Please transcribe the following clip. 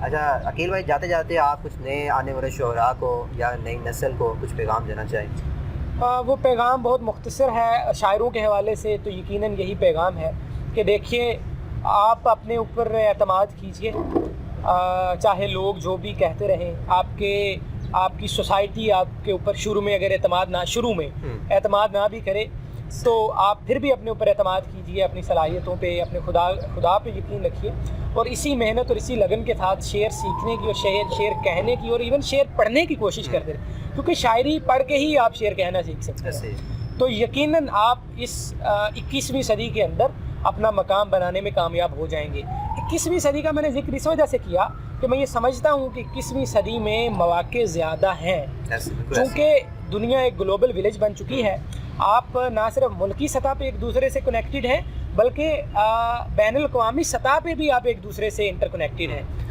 अच्छा अकील भाई, जाते जाते आप कुछ नए आने वाले शुअरा को या नई नस्ल को कुछ पैगाम देना चाहें? वो पैगाम बहुत मुख्तसर है। शायरों के हवाले से तो यकीनन यही पैगाम है कि देखिए, आप अपने ऊपर एतमाद कीजिए, चाहे लोग जो भी कहते रहें। आपकी सोसाइटी आपके ऊपर शुरू में एतमाद ना भी करे, तो आप फिर भी अपने ऊपर एतमाद कीजिए, अपनी सलाहियतों पे, अपने खुदा पे यकीन रखिए, और इसी मेहनत और इसी लगन के साथ शेर सीखने की और शेर कहने की और इवन शेर पढ़ने की कोशिश करते रहें, क्योंकि शायरी पढ़ के ही आप शेर कहना सीख सकते हैं। तो यकीनन आप इस 21वीं सदी के अंदर अपना मकाम बनाने में कामयाब हो जाएंगे। 21वीं सदी का मैंने जिक्र इस वजह से किया कि मैं ये समझता हूँ कि 21वीं सदी में मौके ज़्यादा हैं, क्योंकि दुनिया एक ग्लोबल विलेज बन चुकी है। आप ना सिर्फ मुल्की सतह पे एक दूसरे से कनेक्टेड हैं, बल्कि बैनुल अक़वामी सतह पे भी आप एक दूसरे से इंटरकनेक्टेड हैं।